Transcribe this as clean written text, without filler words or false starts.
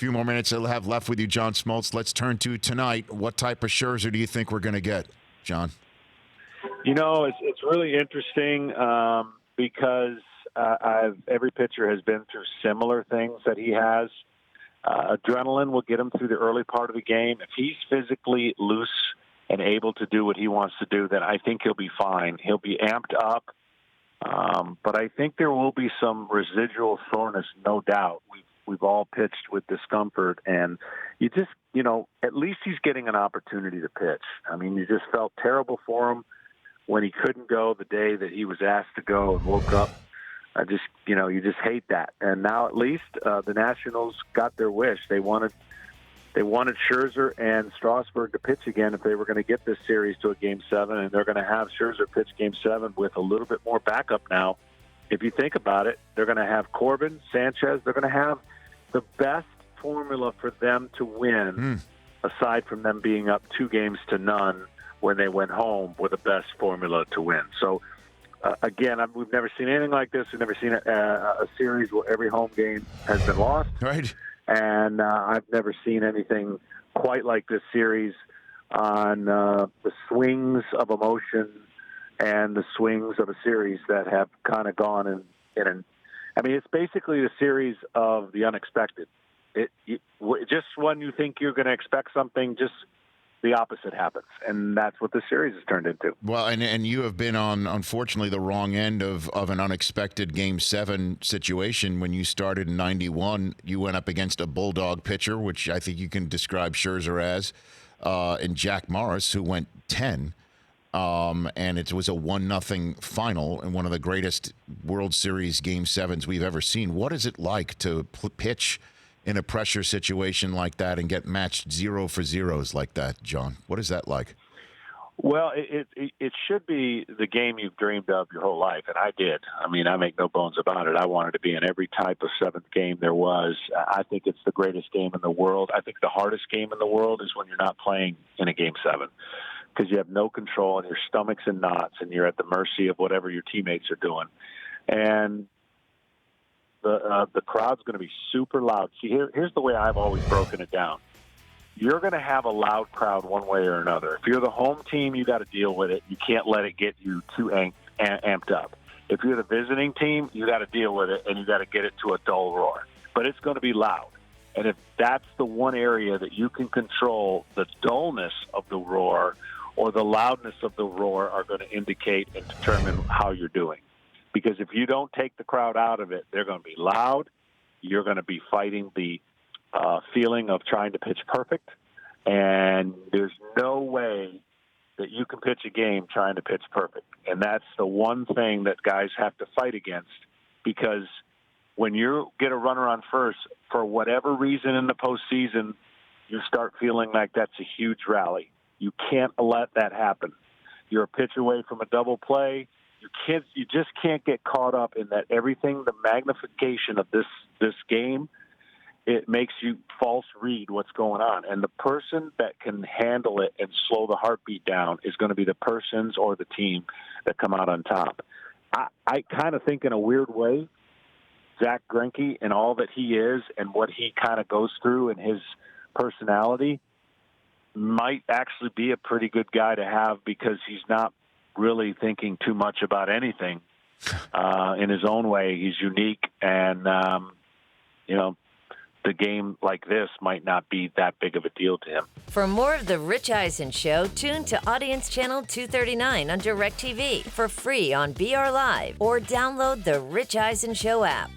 few more minutes I have left with you, John Smoltz. Let's turn to tonight. What type of Scherzer do you think we're going to get, John? It's really interesting because every pitcher has been through similar things that he has. Adrenaline will get him through the early part of the game. If he's physically loose and able to do what he wants to do, then I think he'll be fine. He'll be amped up. But I think there will be some residual soreness, no doubt. We've all pitched with discomfort, and you just, at least he's getting an opportunity to pitch. I mean, you just felt terrible for him when he couldn't go the day that he was asked to go and woke up. You just hate that. And now at least the Nationals got their wish. They wanted Scherzer and Strasburg to pitch again if they were going to get this series to a Game 7, and they're going to have Scherzer pitch Game 7 with a little bit more backup now. If you think about it, they're going to have Corbin, Sanchez. They're going to have the best formula for them to win, aside from them being up 2-0 when they went home, with the best formula to win. So, again, we've never seen anything like this. We've never seen a series where every home game has been lost. Right. And I've never seen anything quite like this series on the swings of emotion and the swings of a series that have kind of gone it's basically the series of the unexpected. Just when you think you're going to expect something, just the opposite happens, and that's what the series has turned into. Well, and you have been on, unfortunately, the wrong end of an unexpected Game 7 situation. When you started in 91, you went up against a bulldog pitcher, which I think you can describe Scherzer as, and Jack Morris, who went 10. And it was a 1-0 final in one of the greatest World Series Game 7s we've ever seen. What is it like to pitch in a pressure situation like that and get matched 0 for 0s like that, John? What is that like? Well, it should be the game you've dreamed of your whole life, and I did. I mean, I make no bones about it. I wanted to be in every type of seventh game there was. I think it's the greatest game in the world. I think the hardest game in the world is when you're not playing in a Game 7, because you have no control and your stomach's in knots and you're at the mercy of whatever your teammates are doing. And the crowd's going to be super loud. See, here's the way I've always broken it down. You're going to have a loud crowd one way or another. If you're the home team, you got to deal with it. You can't let it get you too amped up. If you're the visiting team, you got to deal with it, and you got to get it to a dull roar. But it's going to be loud. And if that's the one area that you can control, the dullness of the roar or the loudness of the roar are going to indicate and determine how you're doing. Because if you don't take the crowd out of it, they're going to be loud. You're going to be fighting the feeling of trying to pitch perfect. And there's no way that you can pitch a game trying to pitch perfect. And that's the one thing that guys have to fight against, because when you get a runner on first, for whatever reason in the postseason, you start feeling like that's a huge rally. You can't let that happen. You're a pitch away from a double play. You just can't get caught up in that everything, the magnification of this game, it makes you false read what's going on. And the person that can handle it and slow the heartbeat down is going to be the persons or the team that come out on top. I kind of think in a weird way, Zach Greinke and all that he is and what he kind of goes through and his personality might actually be a pretty good guy to have, because he's not really thinking too much about anything in his own way. He's unique, and, the game like this might not be that big of a deal to him. For more of The Rich Eisen Show, tune to Audience Channel 239 on DirecTV for free on BR Live, or download The Rich Eisen Show app.